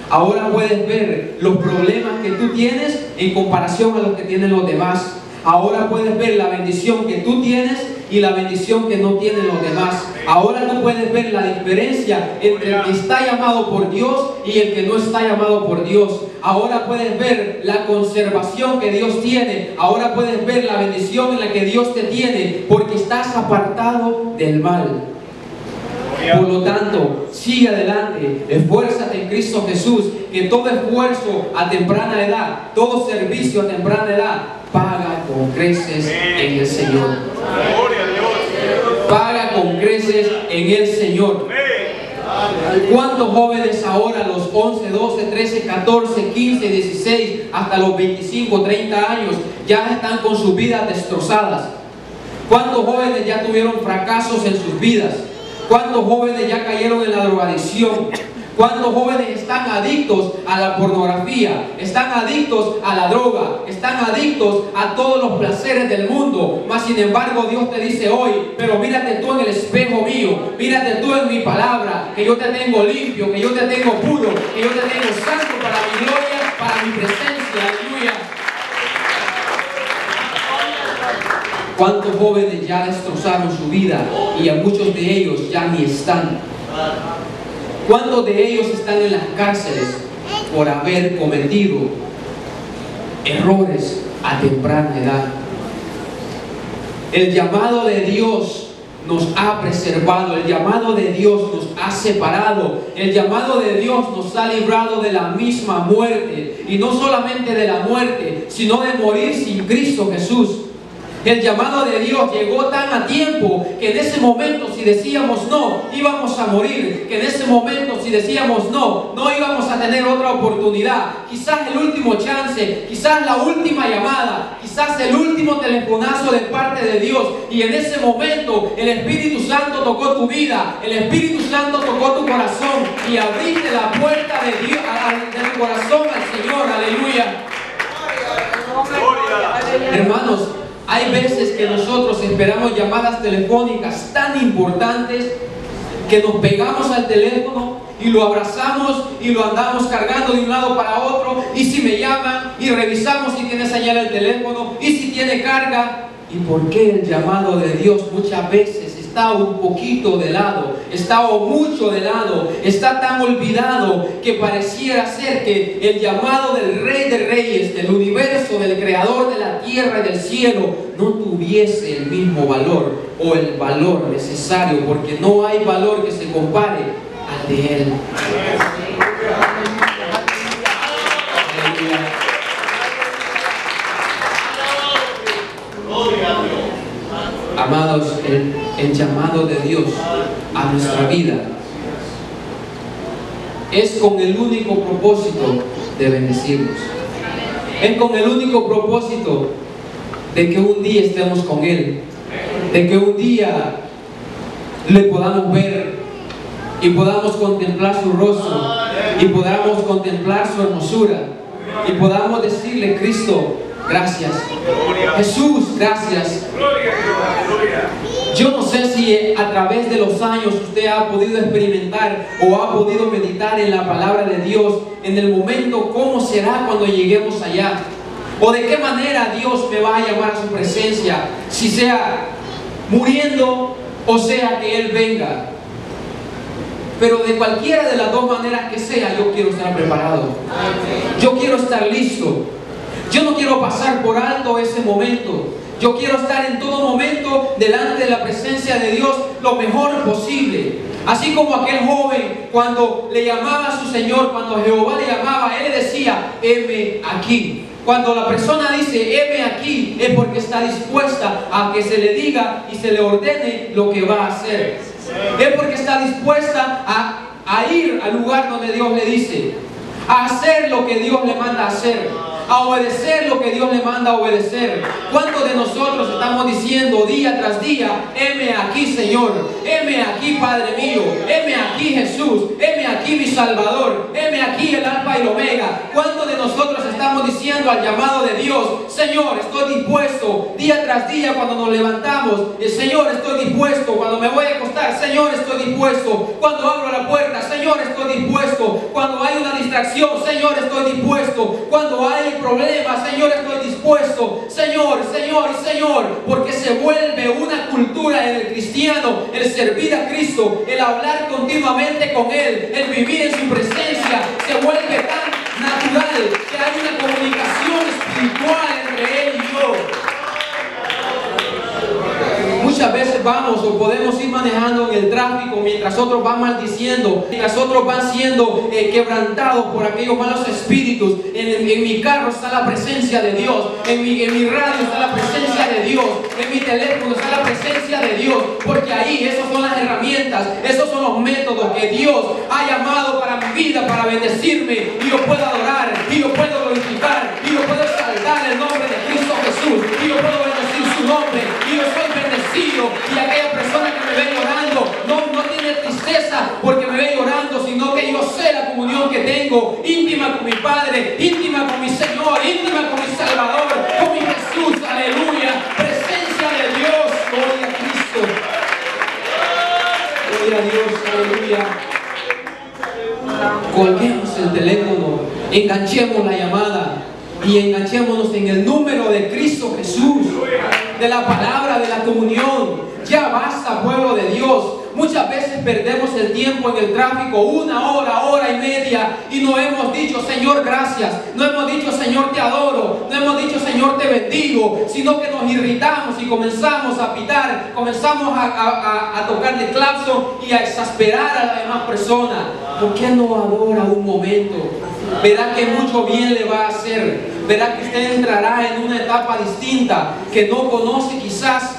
Ahora puedes ver los problemas que tú tienes en comparación a los que tienen los demás. Ahora puedes ver la bendición que tú tienes y la bendición que no tienen los demás. Ahora tú puedes ver la diferencia entre el que está llamado por Dios y el que no está llamado por Dios. Ahora puedes ver la conservación que Dios tiene. Ahora puedes ver la bendición en la que Dios te tiene, porque estás apartado del mal. Por lo tanto, sigue adelante, esfuérzate en Cristo Jesús, que todo esfuerzo a temprana edad, todo servicio a temprana edad, paga con creces en el Señor. Paga con creces en el Señor. ¿Cuántos jóvenes ahora a los 11, 12, 13, 14, 15, 16, hasta los 25, 30 años ya están con sus vidas destrozadas? ¿Cuántos jóvenes ya tuvieron fracasos en sus vidas? ¿Cuántos jóvenes ya cayeron en la drogadicción? ¿Cuántos jóvenes están adictos a la pornografía? Están adictos a la droga, están adictos a todos los placeres del mundo. Mas sin embargo Dios te dice hoy: pero mírate tú en el espejo mío, mírate tú en mi palabra, que yo te tengo limpio, que yo te tengo puro, que yo te tengo santo para mi gloria, para mi presencia. Aleluya. ¿Cuántos jóvenes ya destrozaron su vida y a muchos de ellos ya ni están? ¿Cuántos de ellos están en las cárceles por haber cometido errores a temprana edad? El llamado de Dios nos ha preservado, el llamado de Dios nos ha separado, el llamado de Dios nos ha librado de la misma muerte, y no solamente de la muerte, sino de morir sin Cristo Jesús. El llamado de Dios llegó tan a tiempo que en ese momento, si decíamos no, íbamos a morir. Que en ese momento, si decíamos no, no íbamos a tener otra oportunidad. Quizás el último chance, quizás la última llamada, quizás el último telefonazo de parte de Dios. Y en ese momento el Espíritu Santo tocó tu vida, el Espíritu Santo tocó tu corazón y abriste la puerta de Dios, de tu corazón al Señor. Aleluya. Hermanos, hay veces que nosotros esperamos llamadas telefónicas tan importantes que nos pegamos al teléfono y lo abrazamos y lo andamos cargando de un lado para otro, y si me llaman y revisamos si tiene señal el teléfono y si tiene carga. ¿Y por qué el llamado de Dios muchas veces está un poquito de lado, está o mucho de lado, está tan olvidado que pareciera ser que el llamado del Rey de Reyes, del universo, del Creador de la tierra y del cielo, no tuviese el mismo valor o el valor necesario, porque no hay valor que se compare al de Él? Amados, el llamado de Dios a nuestra vida es con el único propósito de bendecirnos. Es con el único propósito de que un día estemos con Él, de que un día le podamos ver y podamos contemplar su rostro y podamos contemplar su hermosura y podamos decirle: Cristo, gracias. Jesús, gracias. Yo no sé si a través de los años usted ha podido experimentar o ha podido meditar en la palabra de Dios en el momento cómo será cuando lleguemos allá, o de qué manera Dios me va a llamar a su presencia, si sea muriendo o sea que Él venga. Pero de cualquiera de las dos maneras que sea, yo quiero estar preparado, yo quiero estar listo. Yo no quiero pasar por alto ese momento. Yo quiero estar en todo momento delante de la presencia de Dios lo mejor posible. Así como aquel joven, cuando le llamaba a su Señor, cuando Jehová le llamaba, él le decía: heme aquí. Cuando la persona dice heme aquí, es porque está dispuesta a que se le diga y se le ordene lo que va a hacer. Es porque está dispuesta a ir al lugar donde Dios le dice, a hacer lo que Dios le manda a hacer, a obedecer lo que Dios le manda a obedecer. ¿Cuántos de nosotros estamos diciendo día tras día: heme aquí, Señor, heme aquí, Padre mío, heme aquí, Jesús, heme aquí, aquí mi Salvador, heme aquí el Alfa y el Omega. ¿Cuántos de nosotros estamos diciendo al llamado de Dios: Señor, estoy dispuesto día tras día cuando nos levantamos? Señor, estoy dispuesto cuando me voy a acostar. Señor, estoy dispuesto cuando abro la puerta. Señor, estoy dispuesto cuando hay una distracción. Señor, estoy dispuesto cuando hay problemas. Señor, estoy dispuesto. Señor, Señor y Señor, porque se vuelve una cultura en el cristiano el servir a Cristo, el hablar continuamente con Él, el vivir en su presencia. Se vuelve tan natural que hay una comunicación espiritual entre Él y yo. Muchas veces vamos o podemos ir manejando en el tráfico mientras otros van maldiciendo, mientras otros van siendo quebrantados por aquellos malos espíritus. En mi carro está la presencia de Dios, en mi radio está la presencia de Dios, en mi teléfono está la presencia de Dios, porque ahí esas son las herramientas, esos son los métodos que Dios ha llamado para mi vida, para bendecirme, y yo puedo adorar, y yo puedo glorificar, y yo puedo exaltar el nombre de Cristo Jesús, y yo puedo bendecir su nombre, y yo soy bendecido. Y aquella persona que me ve llorando no tiene tristeza porque me ve llorando, sino que yo sé la comunión que tengo íntima con mi Padre, íntima con mi Señor, íntima con mi Salvador, con mi Jesús. Aleluya, presencia de Dios. Gloria a Cristo, gloria a Dios. Aleluya. Colguemos el teléfono, enganchemos la llamada y enganchémonos en el número de Cristo Jesús, de la palabra, de la comunión. Ya basta, pueblo de Dios. Muchas veces perdemos el tiempo en el tráfico, 1 hora, hora y media, y no hemos dicho: Señor, gracias. No hemos dicho: Señor, te adoro. No hemos dicho: Señor, te bendigo. Sino que nos irritamos y comenzamos a pitar, comenzamos a tocarle claxon y a exasperar a la demás persona. ¿Por qué no adora un momento? Verá que mucho bien le va a hacer. Verá que usted entrará en una etapa distinta que no conoce quizás.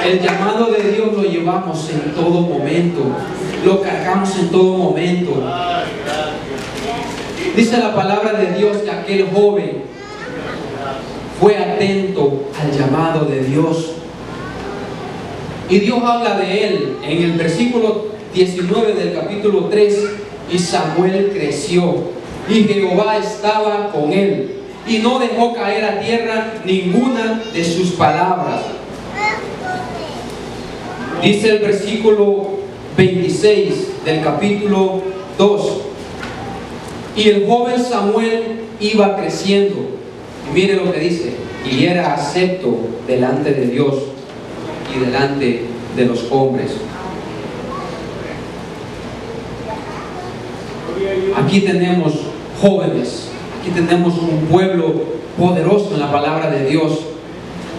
El llamado de Dios lo llevamos en todo momento, lo cargamos en todo momento. Dice la palabra de Dios que aquel joven fue atento al llamado de Dios, y Dios habla de él en el versículo 19 del capítulo 3. Y Samuel creció, y Jehová estaba con él, y no dejó caer a tierra ninguna de sus palabras. Dice el versículo 26 del capítulo 2. Y el joven Samuel iba creciendo, y mire lo que dice: y era acepto delante de Dios y delante de los hombres. Aquí tenemos jóvenes, aquí tenemos un pueblo poderoso en la palabra de Dios,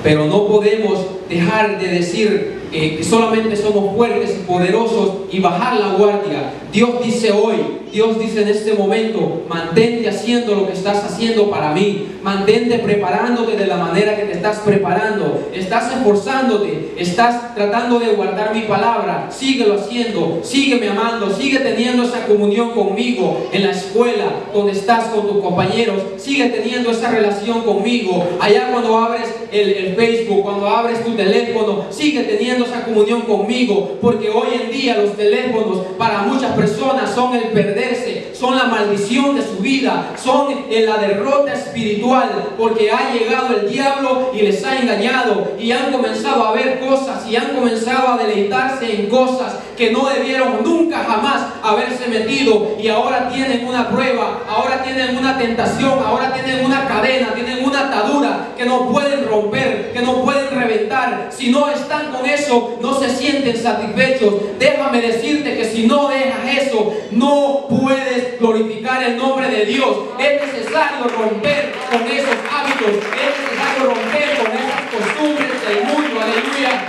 pero no podemos dejar de decir que solamente somos fuertes y poderosos y bajar la guardia. Dios dice hoy, Dios dice en este momento: mantente haciendo lo que estás haciendo para mí, mantente preparándote de la manera que te estás preparando, estás esforzándote, estás tratando de guardar mi palabra, síguelo haciendo, sígueme amando, sigue teniendo esa comunión conmigo en la escuela, donde estás con tus compañeros, sigue teniendo esa relación conmigo, allá cuando abres el Facebook, cuando abres tu teléfono, sigue teniendo esa comunión conmigo, porque hoy en día los teléfonos para muchas personas son el perderse, son la maldición de su vida, son la derrota espiritual, porque ha llegado el diablo y les ha engañado, y han comenzado a ver cosas, y han comenzado a deleitarse en cosas que no debieron nunca jamás haberse metido, y ahora tienen una prueba, ahora tienen una tentación, ahora tienen una cadena, tienen una atadura que no pueden romper, que no pueden reventar. Si no están con eso, no se sienten satisfechos. Déjame decirte que si no dejas eso, no puedes glorificar el nombre de Dios. Es necesario romper con esos hábitos, es necesario romper con esas costumbres del mundo. Aleluya.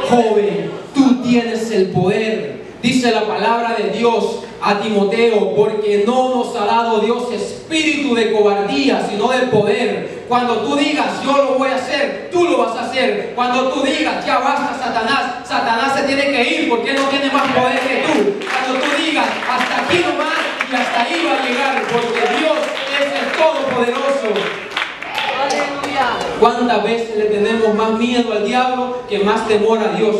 Joven, tú tienes el poder. Dice la palabra de Dios a Timoteo: porque no nos ha dado Dios espíritu de cobardía, sino de poder. Cuando tú digas: yo lo voy a hacer, tú lo vas a hacer. Cuando tú digas: ya basta, Satanás, Satanás se tiene que ir porque no tiene más poder que tú. Cuando tú digas: hasta aquí nomás y hasta ahí va a llegar, porque Dios es el Todopoderoso. Aleluya. ¿Cuántas veces le tenemos más miedo al diablo que más temor a Dios?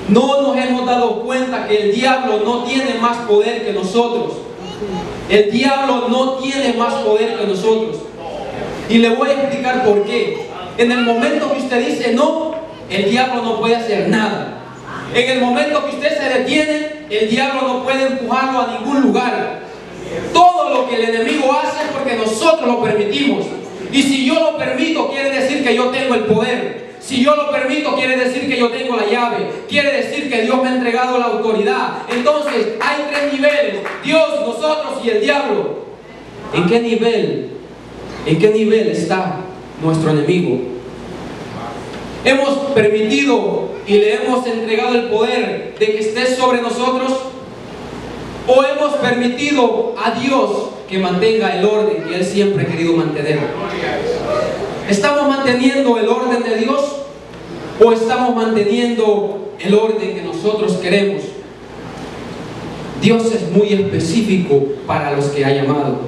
No nos hemos dado cuenta que el diablo no tiene más poder que nosotros. El diablo no tiene más poder que nosotros. Y le voy a explicar por qué. En el momento que usted dice no, el diablo no puede hacer nada. En el momento que usted se detiene, el diablo no puede empujarlo a ningún lugar. Todo lo que el enemigo hace es porque nosotros lo permitimos. Y si yo lo permito, quiere decir que yo tengo el poder. Si yo lo permito, quiere decir que yo tengo la llave. Quiere decir que Dios me ha entregado la autoridad. Entonces, hay tres niveles: Dios, nosotros y el diablo. ¿En qué nivel está nuestro enemigo? ¿Hemos permitido y le hemos entregado el poder de que esté sobre nosotros? ¿O hemos permitido a Dios que mantenga el orden que Él siempre ha querido mantener? ¿Estamos manteniendo el orden de Dios o estamos manteniendo el orden que nosotros queremos? Dios es muy específico para los que ha llamado.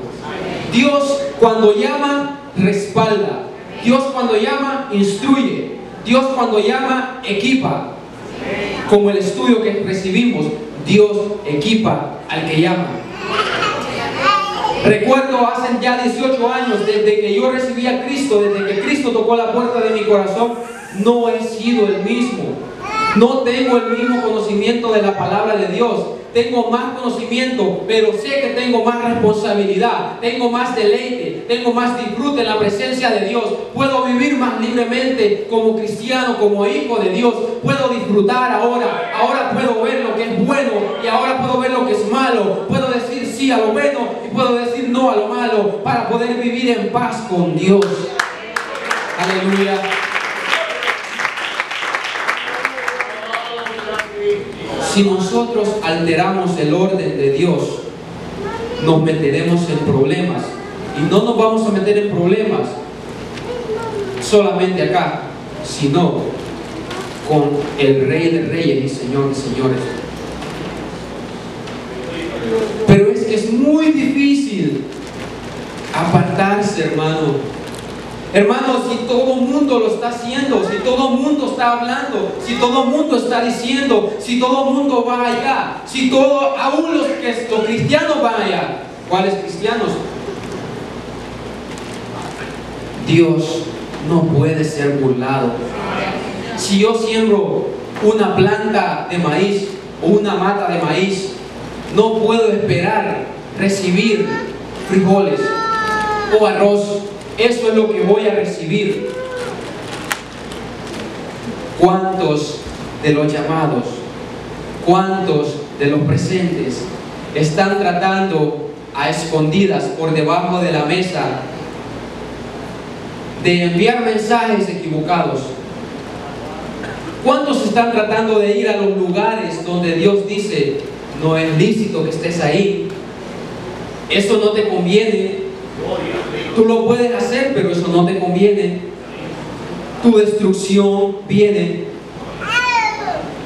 Dios cuando llama, respalda. Dios cuando llama, instruye. Dios cuando llama, equipa. Como el estudio que recibimos, Dios equipa al que llama. Recuerdo hace ya 18 años, desde que yo recibí a Cristo, desde que Cristo tocó la puerta de mi corazón, no he sido el mismo. No tengo el mismo conocimiento de la palabra de Dios. Tengo más conocimiento, pero sé que tengo más responsabilidad, tengo más deleite, tengo más disfrute en la presencia de Dios. Puedo vivir más libremente como cristiano, como hijo de Dios. Puedo disfrutar ahora. Ahora puedo ver lo que es bueno y ahora puedo ver lo que es malo. Puedo decir sí a lo bueno y puedo decir no a lo malo para poder vivir en paz con Dios. Aleluya. Si nosotros alteramos el orden de Dios, nos meteremos en problemas. Y no nos vamos a meter en problemas solamente acá, sino con el Rey de Reyes y Señor de Señores. Pero es que es muy difícil apartarse, hermano. Hermanos, si todo el mundo lo está haciendo, si todo el mundo está hablando, si todo el mundo está diciendo, si todo el mundo va allá, si todo, aún los cristianos van allá. ¿Cuáles cristianos? Dios no puede ser burlado. Si yo siembro una planta de maíz o una mata de maíz, no puedo esperar recibir frijoles o arroz. Eso es lo que voy a recibir. ¿Cuántos de los llamados, cuántos de los presentes están tratando a escondidas por debajo de la mesa de enviar mensajes equivocados? ¿Cuántos están tratando de ir a los lugares donde Dios dice no es lícito que estés ahí? Eso no te conviene. Tú lo puedes hacer, pero eso no te conviene. Tu destrucción viene.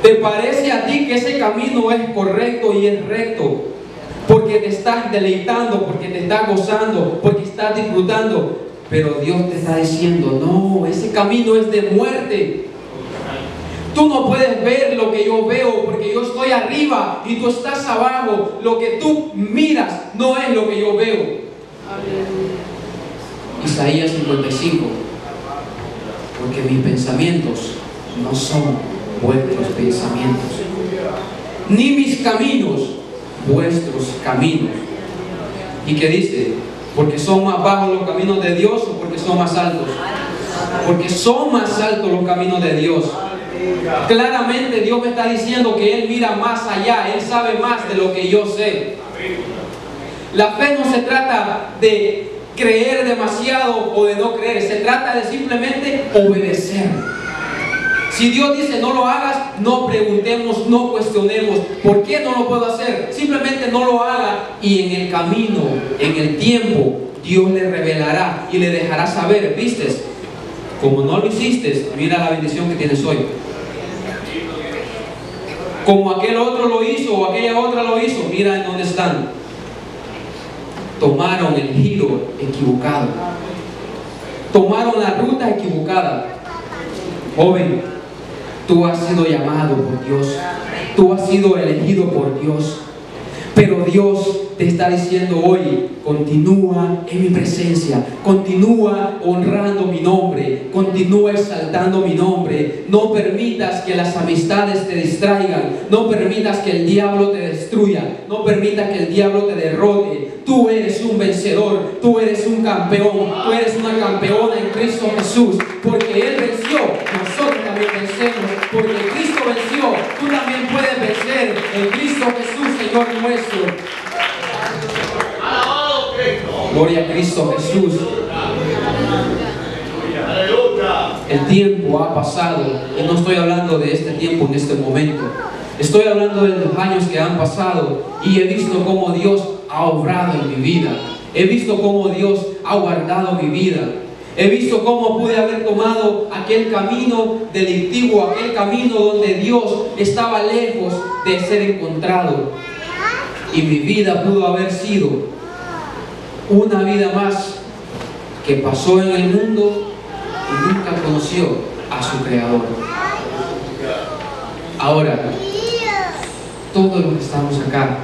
¿Te parece a ti que ese camino es correcto y es recto? Porque te estás deleitando, porque te estás gozando, porque estás disfrutando. Pero Dios te está diciendo, no, ese camino es de muerte. Tú no puedes ver lo que yo veo porque yo estoy arriba y tú estás abajo. Lo que tú miras no es lo que yo veo. Isaías 55. Porque mis pensamientos no son vuestros pensamientos, ni mis caminos vuestros caminos. ¿Y qué dice? Porque son más bajos los caminos de Dios o porque son más altos. Porque son más altos los caminos de Dios. Claramente Dios me está diciendo que Él mira más allá, Él sabe más de lo que yo sé. La fe no se trata de creer demasiado o de no creer, se trata de simplemente obedecer. Si Dios dice no lo hagas, no preguntemos, no cuestionemos. ¿Por qué no lo puedo hacer? Simplemente no lo haga y en el camino, en el tiempo, Dios le revelará y le dejará saber, ¿vistes? Como no lo hiciste, mira la bendición que tienes hoy. Como aquel otro lo hizo o aquella otra lo hizo, mira en dónde están. Tomaron el giro equivocado. tomaron la ruta equivocada. Joven, tú has sido llamado por Dios, tú has sido elegido por Dios, pero Dios te está diciendo hoy: continúa en mi presencia, continúa honrando mi nombre, continúa exaltando mi nombre. No permitas que las amistades te distraigan, no permitas que el diablo te destruya, no permitas que el diablo te derrote. Tú eres un vencedor, tú eres un campeón, tú eres una campeona en Cristo Jesús, porque Él venció, nosotros también vencemos, porque Cristo venció, tú también puedes vencer en Cristo Jesús, Señor nuestro. Gloria a Cristo Jesús. El tiempo ha pasado, y no estoy hablando de este tiempo en este momento. Estoy hablando de los años que han pasado, y he visto cómo Dios ha obrado en mi vida. He visto cómo Dios ha guardado mi vida. He visto cómo pude haber tomado aquel camino delictivo, aquel camino donde Dios estaba lejos de ser encontrado. Y mi vida pudo haber sido una vida más que pasó en el mundo y nunca conoció a su Creador. Ahora, todos los que estamos acá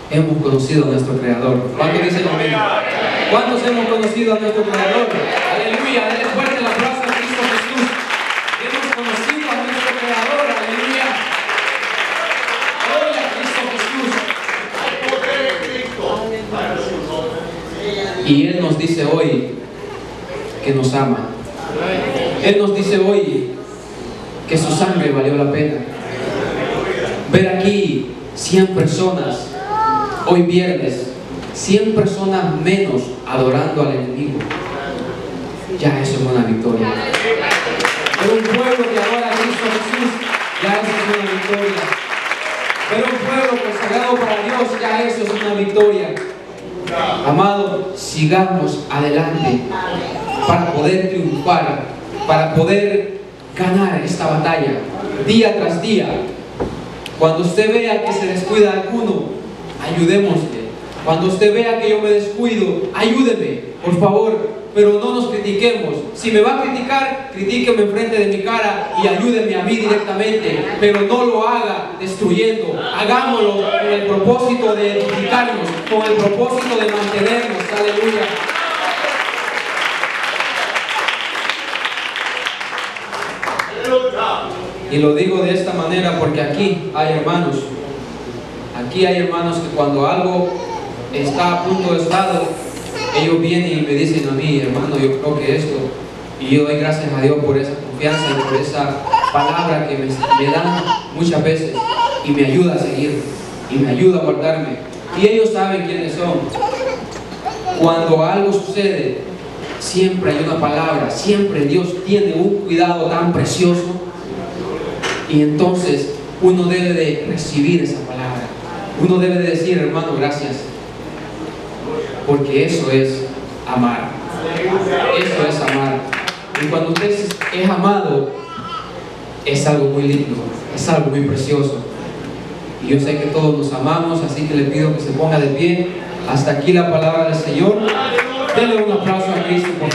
hemos conocido a nuestro Creador. ¿Cuántos dicen amén? ¿Cuántos hemos conocido a nuestro Creador? Aleluya, denle fuerte el aplauso a Cristo Jesús. Hemos conocido a nuestro Creador, aleluya. Gloria a Cristo Jesús. Y Él nos dice hoy que nos ama. Él nos dice hoy que su sangre valió la pena. Ver aquí 100 personas, hoy viernes, 100 personas menos adorando al enemigo. Ya eso es una victoria. Ver un pueblo que adora a Cristo Jesús, ya eso es una victoria. Ver un pueblo consagrado para Dios, ya eso es una victoria. Amado, sigamos adelante para poder triunfar, para poder ganar esta batalla día tras día. Cuando usted vea que se descuida alguno, ayudémosle. Cuando usted vea que yo me descuido, ayúdeme, por favor, pero no nos critiquemos. Si me va a criticar, critíqueme enfrente de mi cara y ayúdeme a mí directamente, pero no lo haga destruyendo. Hagámoslo con el propósito de edificarnos, con el propósito de mantenernos. Aleluya. Y lo digo de esta manera porque aquí hay hermanos. Aquí hay hermanos que cuando algo está a punto de estado, ellos vienen y me dicen a mí: hermano, yo creo que esto. Y yo doy gracias a Dios por esa confianza y por esa palabra que me dan muchas veces. Y me ayuda a seguir. Y me ayuda a guardarme. Y ellos saben quiénes son. Cuando algo sucede, siempre hay una palabra. Siempre Dios tiene un cuidado tan precioso. Y entonces uno debe de recibir esa palabra. Uno debe de decir: hermano, gracias. Porque eso es amar. Eso es amar. Y cuando usted es amado, es algo muy lindo, es algo muy precioso. Y yo sé que todos nos amamos, así que le pido que se ponga de pie. Hasta aquí la palabra del Señor. Denle un aplauso a Cristo, por